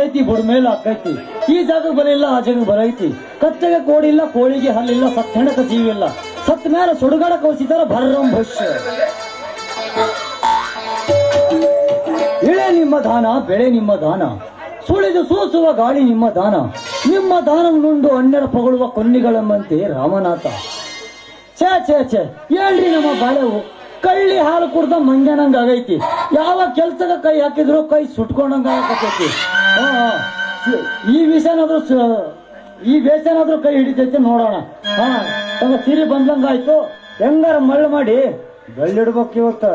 ಐತಿ ಬುಡ ಮೇಲೆ ಹಾಕೈತಿ. ಈ ಜಾಗಕ್ಕೆ ಬಲಿಲ್ಲ ಆ ಜಾಗಕ್ಕೆ ಬರೈತಿ. ಕತ್ತೆಗೆ ಕೋಡಿಲ್ಲ, ಕೋಳಿಗೆ ಹಲ್ಲಿಲ್ಲ, ಸತ್ತೆಣಕ ಜೀವಿಲ್ಲ. ಸತ್ ಮೇಲೆ ಸುಡುಗಾಡ ಕೌಸಿದಾರ ಭರಂ ಭವಿಷ್ಯ. ಇಳೆ ನಿಮ್ಮ ದಾನ, ಬೆಳೆ ನಿಮ್ಮ ದಾನ, ಸುಳಿದು ಸೂಸುವ ಗಾಳಿ ನಿಮ್ಮ ದಾನ. ನಿಮ್ಮ ದಾನ ನುಂಡು ಅಣ್ಣರ ಪಗೊಳ್ಳುವ ಕೊನ್ನಿಗಳಂಬಂತೆ ರಾಮನಾಥ. ಛೇ ಛೇ ಛೇ, ಹೇಳ್ರಿ ನಮ್ಮ ಬಾಳೆವು ಕಳ್ಳಿ ಹಾಲು ಕುಡ್ದ ಮಂಗ್ಯಾನಂಗ ಆಗೈತಿ. ಯಾವ ಕೆಲ್ಸದ ಕೈ ಹಾಕಿದ್ರು ಕೈ ಸುಟ್ಕೊಂಡಂಗ ಆಗತೈತಿ. ಈ ವಿಷಯನಾದ್ರೂ ಈ ಬೇಸನಾದ್ರೂ ಕೈ ಹಿಡಿತೈತಿ ನೋಡೋಣ. ತಮ್ಮ ಸಿರಿ ಬಂದಂಗಾಯ್ತು. ಹೆಂಗಾರ ಮಳ್ಳು ಮಾಡಿ ಬೆಳ್ಳಿಡ್ಬೇಕು ಇವತ್ತು.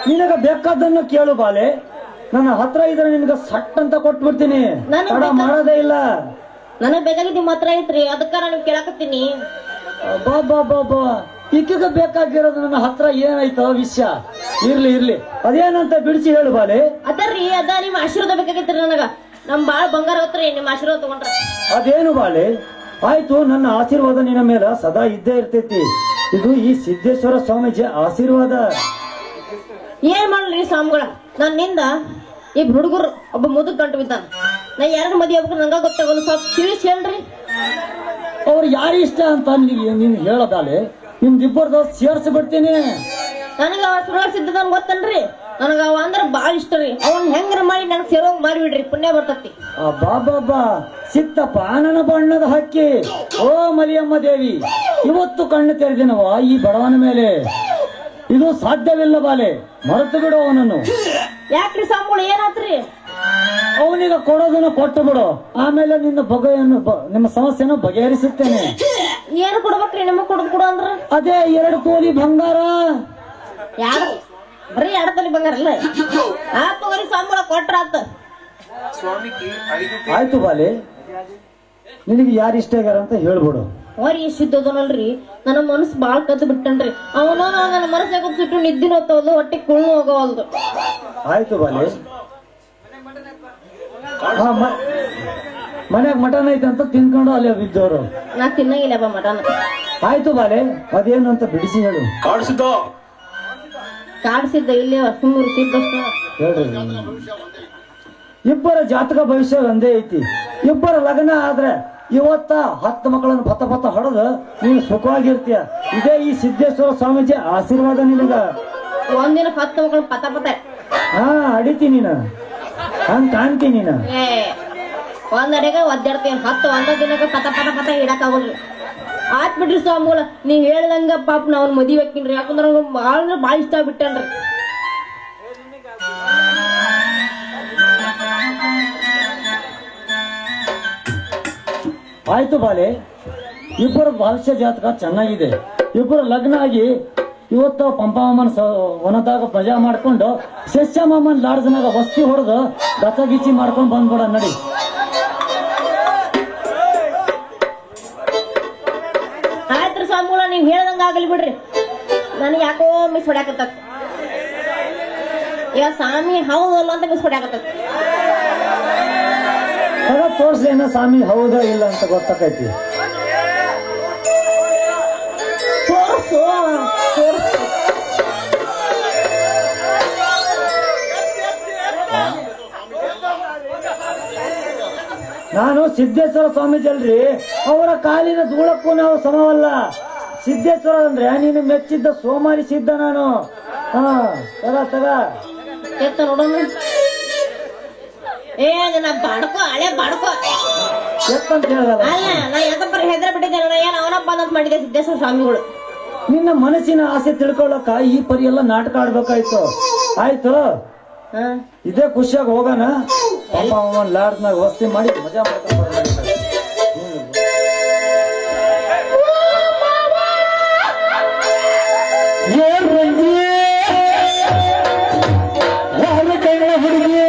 ನಿನಗ ಬೇಕಾದನ್ನು ಕೇಳು ಬಾಲೆ. ನನ್ನ ಹತ್ರ ಇದ್ರೆ ನಿನಗ ಸಟ್ ಅಂತ ಕೊಟ್ಬಿಡ್ತೀನಿ. ತಡ ಮಾಡೋದೇ ಇಲ್ಲ. ನನಗ್ ಬೇಕಾಗಿದ್ದು ನಿಮ್ಮ ಹತ್ರ ಐತ್ರಿ, ಅದಕ್ಕ ನಾನು ಕೇಳಾಕತ್ತೀನಿ. ಬಾ ಈಕಿಗ ಬೇಕಾಗಿರೋದು ನನ್ನ ಹತ್ರ ಏನಾಯ್ತೋ ವಿಷಯ. ಇರ್ಲಿ ಅದೇನಂತ ಬಿಡಿಸಿ ಹೇಳು ಬಾಲೆ. ಅದರ್ರಿ ಅದ ನಿಮ್ ಆಶೀರ್ವಾದ ಬೇಕಾಗಿತ್ರಿ ನನಗ. ನಮ್ ಬಾಳ ಬಂಗಾರ ಹೊತ್ರಿ ನಿಮ್ ಆಶೀರ್ವಾದ ತಗೊಂಡ್ರ. ಅದೇನು ಬಾಲೆ? ಆಯ್ತು, ನನ್ನ ಆಶೀರ್ವಾದ ನಿನ್ನ ಮೇಲೆ ಸದಾ ಇದ್ದೇ ಇರ್ತೈತಿ. ಇದು ಈ ಸಿದ್ದೇಶ್ವರ ಸ್ವಾಮೀಜಿ ಆಶೀರ್ವಾದ. ಏನ್ ಮಾಡ್ರಿ ಸ್ವಾಮಿಗಳ, ನನ್ನಿಂದ ಈ ಹುಡುಗರು ಒಬ್ಬ ಮುದುಕ್ ಗಂಟು ಬಿದ್ದಾನ. ನಾ ಯಾರು ಮದುವೆ ಆಗ್ಬೇಕು ನಂಗ ಗೊತ್ತಾಗಲ್ಲ. ಸ್ವಲ್ಪ ತಿಳಿಸಿ ಹೇಳ್ರಿ. ಅವ್ರು ಯಾರು ಇಷ್ಟ ಅಂತ ನೀನ್ ಹೇಳದಾಲೆ ನಿಮ್ದಿಬ್ಬರದ ಸೇರ್ಸಿ ಬಿಡ್ತೀನಿ. ನನಗ ಸುಧಾರಿಸಿದ್ದ ಗೊತ್ತನ್ರಿ. ನನಗ ಅವ ಅಂದ್ರ ಬಾಳ ಇಷ್ಟ ರೀ. ಅವನ್ ಹೆಂಗ್ರ ಮಾಡಿ ನನಗ್ ಸೇರೋಂಗ್ ಮಾಡಿಬಿಡ್ರಿ, ಪುಣ್ಯ ಬರ್ತತಿ. ಬಾಬಾ ಸಿಕ್ತಪ್ಪ ನನ್ನ ಬಣ್ಣದ ಹಕ್ಕಿ. ಓ ಮಲಿಯಮ್ಮ ದೇವಿ, ಇವತ್ತು ಕಣ್ಣು ತೆರೆದಿನವ ಈ ಬಡವನ ಮೇಲೆ. ಇದು ಸಾಧ್ಯವಿಲ್ಲ ಬಾಲೆ, ಮರೆತು ಬಿಡು ಅವನನ್ನು. ಯಾಕ್ರಿ ಸ್ವಾಮಿಗಳು, ಏನಾತ್ರಿ? ಅವನಿಗೆ ಕೊಡೋದನ್ನ ಕೊಟ್ಟು ಬಿಡು. ಆಮೇಲೆ ನಿಮ್ಮ ಸಮಸ್ಯೆನ ಬಗೆಹರಿಸುತ್ತೇನೆ. ಏನು ಕೊಡ್ಬೇಕ್ರಿ? ನಿಮಗ್ ಕೊಡು ಅಂದ್ರ ಅದೇ 2 ತೊಲಿ ಬಂಗಾರ. ಯಾರು ಬರೀ 2 ತೊಲಿ ಬಂಗಾರ ಅಲ್ಲ? ಆ ತಗೋರಿ ಸ್ವಾಮಿಗಳ ಕೊಟ್ರ ಆತ. ಆಯ್ತು ಬಾಲೆ, ನಿನಗೆ ಯಾರು ಇಷ್ಟ ಆಗ್ಯಾರ ಅಂತ ಹೇಳ್ಬಿಡು. ಅವ್ರಿ ಶುದ್ಧದನಲ್ರಿ, ನನ್ನ ಮನಸ್ಸು ಬಾಳ ಕದ್ದು ಬಿಟ್ಟನ್ರಿ. ಅವನು ನನ್ನ ಮನಸ್ಸಾಗ ಸುಟ್ಟು ನಿದ್ದಿನ ಹೋಗ್ತವಲ್ದು, ಹೊಟ್ಟೆ ಕುಳ್ಳು ಹೋಗವಲ್ದು. ಆಯ್ತು ಬಾಲೆ, ಮನ್ಯಾಗ ಮಟನ್ ಐತೆ ಅಂತ ತಿನ್ಕೊಂಡು ಅಲ್ಲೇ ಬಿದ್ದವರು. ನಾ ತಿನ್ನಂಗಿಲ್ಲ ಮಟನ್. ಆಯ್ತು ಬಾಲೆ, ಅದೇನು ಅಂತ ಬಿಡಿಸಿ ಹೇಳು. ಕಾಡ್ಸಿದ್ದ ಇಲ್ಲೇ ಸುಮ್ಮನೆ ಸಿದ್ದಷ್ಟ ಹೇಳ್ರಿ. ಇಬ್ಬರ ಜಾತಕ ಭವಿಷ್ಯ ಒಂದೇ ಐತಿ. ಇಬ್ಬರ ಲಗ್ನ ಆದ್ರೆ ಇವತ್ತ 10 ಮಕ್ಕಳನ್ನು ಭತ್ತ ಹೊಡೆದು ನೀನು ಸುಖವಾಗಿರ್ತೀಯ. ಇದೇ ಈ ಸಿದ್ದೇಶ್ವರ ಸ್ವಾಮೀಜಿ ಆಶೀರ್ವಾದ ನಿನಗ. ಒಂದಿನ 10 ಮಕ್ಕಳು ಪತ ಅಡಿತಿ ನೀನು, ಹಂಗ ಕಾಣ್ತೀನಿ ನೀನು. ಒಂದಡೆಗೆ ಒದ್ದಾಡ್ತೀನಿ. 10 ಒಂದ ದಿನಕ್ಕೆ ಪತ ಇಡಕ್ ಆಗೋಲ್ರಿ. ಆತ್ ಬಿಡ್ರಿ ಸ್ವಾಮಿಗಳ, ನೀವ್ ಹೇಳ್ದಂಗ ಪಾಪ ನಾವ್ ಮದುವೆ ಹಾಕಿನ್ರಿ. ಯಾಕಂದ್ರ ಬಾಳ ಇಷ್ಟ ಆಗ್ಬಿಟ್ಟನ್ರಿ. ಆಯ್ತು ಬಾಲೆ, ಇಬ್ಬರ ಭವಿಷ್ಯ ಜಾತಕ ಚೆನ್ನಾಗಿದೆ. ಇಬ್ಬರು ಲಗ್ನ ಆಗಿ ಇವತ್ತು ಪಂಪಮ್ಮನ ವನದಾಗ ಮಜಾ ಮಾಡ್ಕೊಂಡು ಶಸ್ಯಮ್ಮನ ಲಾಡ್ಜನಾಗ ವಸ್ತಿ ಹೊಡೆದು ಗಚಗಿಚ್ಚಿ ಮಾಡ್ಕೊಂಡು ಬಂದ್ಬಿಡ ನಡಿ. ಆಯ್ತ್ರಿ ಸ್ವಾಮಿಗಳ, ನೀವ್ ಹೇಳ್ದಂಗ ಆಗಲಿ ಬಿಡ್ರಿ. ನನಗೆ ಯಾಕೋ ಮಿಸ್ ಹೊಡ್ಯಾಕತ್ತ. ಈಗ ಸ್ವಾಮಿ ಹೌದಲ್ಲ ಅಂತ ಮಿಸ್ ಹೊಡ್ಯಾಕತ್ತ. ತೋರ್ಸ್ಲೇನ ಸ್ವಾಮಿ ಹೌದಾ ಇಲ್ಲ ಅಂತ ಗೊತ್ತಾಕೈತಿ. ನಾನು ಸಿದ್ದೇಶ್ವರ ಸ್ವಾಮೀಜಿ ಅಲ್ರಿ, ಅವರ ಕಾಲಿನ ಧೂಳಕ್ಕೂ ನಾವು ಸಮವಲ್ಲ. ಸಿದ್ದೇಶ್ವರ ಅಂದ್ರೆ ನೀನು ಮೆಚ್ಚಿದ್ದ ಸೋಮಾರಿ ಸಿದ್ಧ ನಾನು. ತಗ ನೋಡೋಣ. ನಾ ಬಾಡ್ಕೋ ಹಳೆ ಬಾಡ್ಕೋ ಎತ್ತಂತ ಹೇಳಲ್ಲ. ಅಲ್ಲ, ನಾ ಯಾಕಂದ್ರೆ ಹೆದ್ರ ಬಿಟ್ಟಿದ್ದೆ. ಏನ್ ಅವನಪ್ಪ ಅಂತ ಮಾಡಿದೆ ಸಿದ್ದೇಶ್ವರ ಸ್ವಾಮಿಗಳು. ನಿನ್ನ ಮನಸ್ಸಿನ ಆಸೆ ತಿಳ್ಕೊಳ್ಳಕ ಈ ಪರಿ ಎಲ್ಲ ನಾಟಕ ಆಡ್ಬೇಕಾಯ್ತು. ಆಯ್ತು, ಇದೇ ಖುಷಿಯಾಗಿ ಹೋಗೋಣ. ಅಪ್ಪ ಅಮ್ಮನ ಲಾಡ್ಜ್ನಾಗ ವಸ್ತಿ ಮಾಡಿ ಮಜಾ ಮಾಡ್ಕೊಂಡು ಹುಡುಗಿ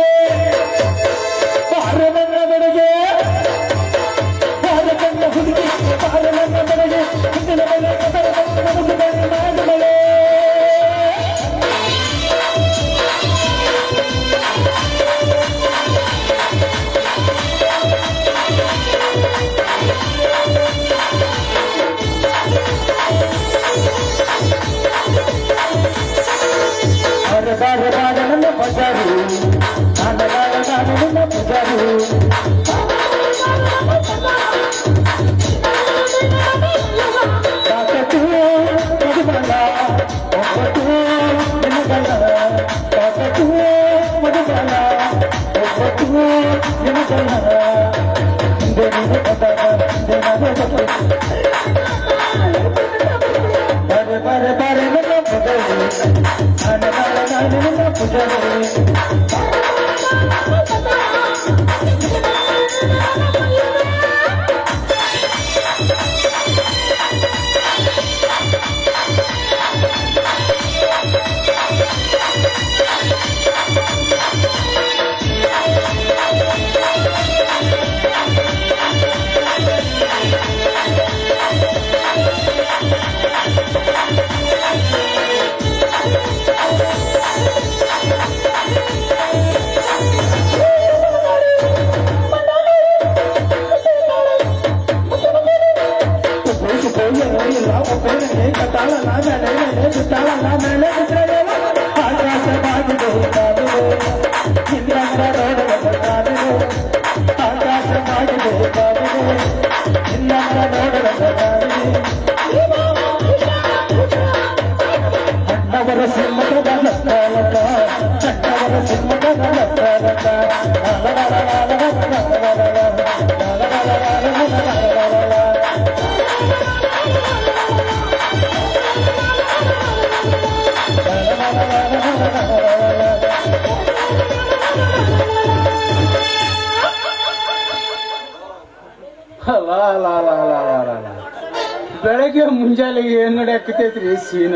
ಬೆಳಗ್ಗೆ ಮುಂಜಾನೆಗೆ ಏನ್ ನಡೆಯಕತೈತ್ರಿ ಸೀನ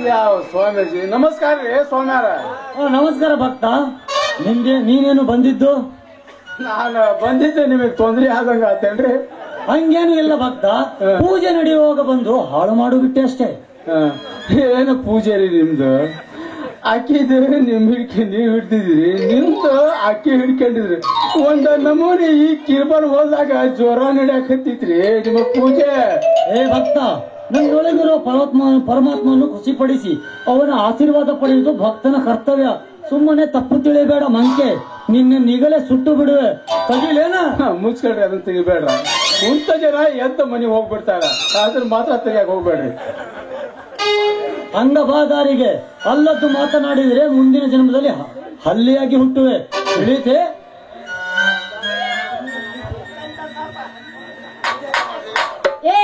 ಯಾವ ಸ್ವಾಮೀಜಿ ನಮಸ್ಕಾರ ರೀ ಸ್ವಾಮ್ಯಾರ. ನಮಸ್ಕಾರ ಭಕ್ತ. ನೀನೇನು ಬಂದಿದ್ದು? ನಾನು ಬಂದಿದ್ದೆ ನಿಮಗ್ ತೊಂದ್ರೆ ಆದಂಗ ಆತೇನ್ರಿ? ಹಂಗೇನು ಇಲ್ಲ ಭಕ್ತ, ಪೂಜೆ ನಡೆಯುವಾಗ ಬಂದು ಹಾಳು ಮಾಡು ಬಿಟ್ಟೆ ಅಷ್ಟೇ. ಏನು ಪೂಜೆ ರೀ ನಿಮ್ದು? ಅಕ್ಕಿದು ನಿಮ್ ಹಿಡ್ಕಿ ನೀವ್ ಹಿಡ್ತಿದ್ರಿ, ನಿಮ್ದು ಅಕ್ಕಿ ಹಿಡ್ಕೊಂಡಿದ್ರಿ. ಒಂದ್ ನಮೂನಿ ಈ ಕಿರ್ಬಲ್ ಹೋದಾಗ ಜ್ವರ ನಡೆಯಕತ್ತಿತ್ರಿ ನಿಮ್ಮ ಪೂಜೆ. ಏ ಭಕ್ತ, ನನ್ನೊಳಗಿರೋ ಪರಮಾತ್ಮವನ್ನು ಖುಷಿಪಡಿಸಿ ಅವನ ಆಶೀರ್ವಾದ ಪಡೆಯುವುದು ಭಕ್ತನ ಕರ್ತವ್ಯ. ಸುಮ್ಮನೆ ತಪ್ಪು ತಿಳಿಬೇಡ ಮಂಕೆ, ನಿನ್ನ ನಿಗಲೇ ಸುಟ್ಟು ಬಿಡುವೆ. ತಗಿಲೇನ? ಮುಚ್ಕೊಳ್ರಿ, ಅದನ್ನ ತೆಗಿಬೇಡ್ರ. ಕುಂತ ಜನ ಎದ್ದ ಮನೆಗೆ ಹೋಗ್ಬಿಡ್ತಾರ, ಅದ್ರ ಮಾತ್ರ ತೆಗಿಯಾಕ ಹೋಗ್ಬೇಡ್ರಿ. ಅಂಗಬಾದಾರಿಗೆ ಅಲ್ಲದ್ದು ಮಾತನಾಡಿದ್ರೆ ಮುಂದಿನ ಜನ್ಮದಲ್ಲಿ ಹಲ್ಲಿಯಾಗಿ ಹುಟ್ಟುವೆ, ತಿಳಿತೆ? ಏ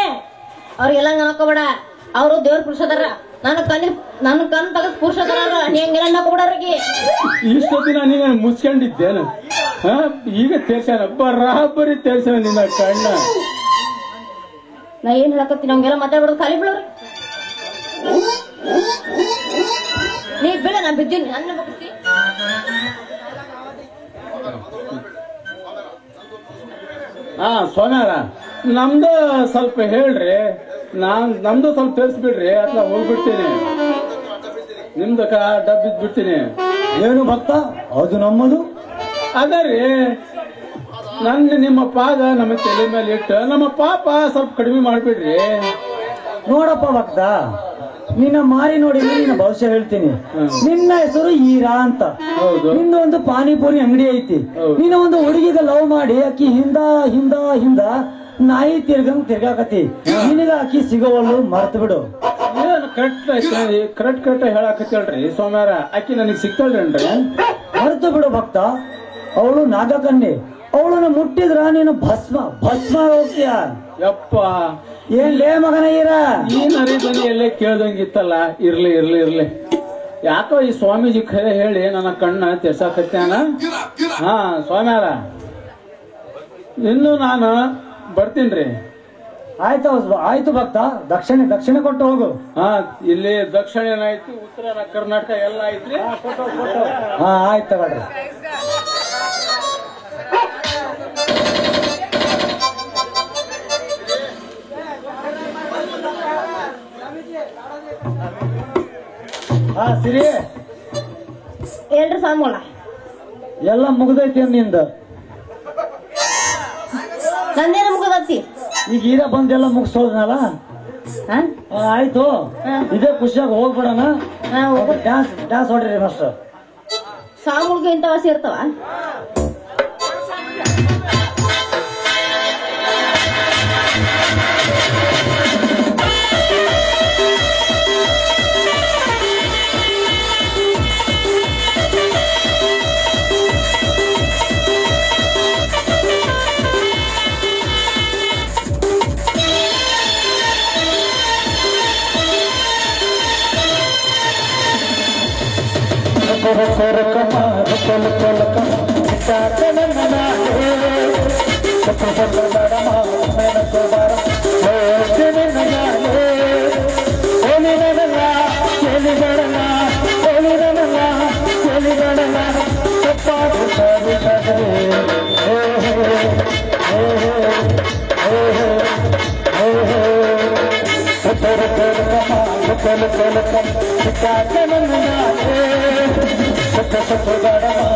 ಅವ್ರಿಗೆಲ್ಲ ಅನ್ಕೋಬೇಡ, ಅವರು ದೇವ್ರ ಪುರುಷದಾರ. ನನ್ನ ಕಣ್ ತಗಸ್ ಪುರುಷದಾರ, ನೀ ಹಂಗೆಲ್ಲ ಅನ್ನಕೋಬೇಡ್ರಿಗೆ. ಇಷ್ಟು ದಿನ ನೀನು ಮುಚ್ಕೊಂಡಿದ್ದೇನು? ಈಗ ತೇರ್ಸಾನ, ಬರಾಬರಿ ತೇರ್ಸಾನ ನಿನ್ನ ಕಣ್ಣ. ನಾ ಏನ್ ಹೇಳಕತ್ತೀನಿ ಹಂಗೆಲ್ಲ ಮಾತಾಡ್ಬಿಡೋದು, ಖಾಲಿ ಬಿಡೋರು. ನೀ ಬಿಡ, ನಾ ಬಿದ್ದೀನಿ. ನನ್ನ ಬಗ್ಸಿ ಸೋಮ್ಯಾರ, ನಮ್ದು ಸ್ವಲ್ಪ ಹೇಳ್ರಿ, ನಮ್ದು ಸ್ವಲ್ಪ ತಿಳಿಸ್ಬಿಡ್ರಿ, ಅಥವಾ ಹೋಗ್ಬಿಡ್ತೀನಿ. ನಿಮ್ದಕ್ಕ ಡಬ್ಬಿದ್ ಬಿಡ್ತೀನಿ. ಏನು ಭಕ್ತ, ಅದು ನಮ್ಮದು ಅದರಿ. ನಿಮ್ಮ ಪಾದ ನಮ್ಮ ತಲೆ ಮೇಲೆ ಇಟ್ಟು ನಮ್ಮ ಪಾಪ ಸ್ವಲ್ಪ ಕಡಿಮೆ ಮಾಡ್ಬಿಡ್ರಿ. ನೋಡಪ್ಪ ಭಕ್ತ, ನಿನ್ನ ಮಾರಿ ನೋಡಿ ನಿನ್ನ ಭವಿಷ್ಯ ಹೇಳ್ತೀನಿ. ನಿನ್ನ ಹೆಸರು ಈರಾ ಅಂತ. ನಿನ್ನ ಒಂದು ಪಾನಿಪುರಿ ಅಂಗಡಿ ಐತಿ. ನಿನ್ನ ಒಂದು ಹುಡುಗಿಗ ಲವ್ ಮಾಡಿ ಅಕ್ಕಿ ಹಿಂದ ಹಿಂದ ಹಿಂದ ನಾಯಿ ತಿರ್ಗಾಕತಿ. ನಿನಗ ಅಕ್ಕಿ ಸಿಗೋವಲ್ಲು, ಮರ್ತು ಬಿಡು. ಏನು ಕರೆಕ್ಟ್ ಹೇಳಾಕತ್ತೇಳ್ರಿ ಸೋಮ್ಯಾರ, ಅಕ್ಕಿ ನನಗ್ ಸಿಗ್ತಾಳ್ರಿ. ಮರ್ತು ಬಿಡು ಭಕ್ತ, ಅವಳು ನಾಗಕನ್ಯೆ. ಅವಳನ್ನ ಮುಟ್ಟಿದ್ರ ನೀನು ಭಸ್ಮ ಹೋಗ್ತೀಯ. ಯಪ್ಪ, ಏನ್ ಲೇ ಮಗನ ಈರ, ಈ ನರಿ ಧ್ವನಿ ಎಲ್ಲೇ ಕೇಳ್ದಂಗಿತ್ತಲ್ಲ. ಇರ್ಲಿ ಯಾಕೋ ಈ ಸ್ವಾಮೀಜಿ ಖರೆ ಹೇಳಿ ನನ್ನ ಕಣ್ಣ ತೆರ್ಸಾಕತ್ಯಾನ. ಸ್ವಾಮ್ಯಾರ, ಇನ್ನು ನಾನು ಬರ್ತೀನ್ರಿ. ಆಯ್ತು ಭಕ್ತ, ದಕ್ಷಿಣೆ ಕೊಟ್ಟು ಹೋಗು. ಇಲ್ಲಿ ದಕ್ಷಿಣ ಏನಾಯ್ತು, ಉತ್ತರ ಕರ್ನಾಟಕ ಎಲ್ಲ ಐತ್ರಿ. ಆಯ್ತು ತಗೊಳ್ರಿ. ಸಿರಿ, ಹೇಳ್ರಿ ಸ್ವಾಮಿಗಳ. ಎಲ್ಲ ಮುಗ್ದೈತಿ ನಿಂದ. ನಂದೇನ ಮುಗದತ್ತಿ? ಈಗ ಈರ ಬಂದೆಲ್ಲ ಮುಗಿಸೋದ್ನಲ್ಲ. ಆಯ್ತು, ಇದೇ ಖುಷಿಯಾಗಿ ಹೋಗ್ಬಿಡೋಣ. Dance ಹೊಡ್ರಿ master. ಸ್ವಾಮಿಗಳಿಗೆ ಇಂಥ ವಾಸಿ ಇರ್ತಾವ? Satu-satu garam,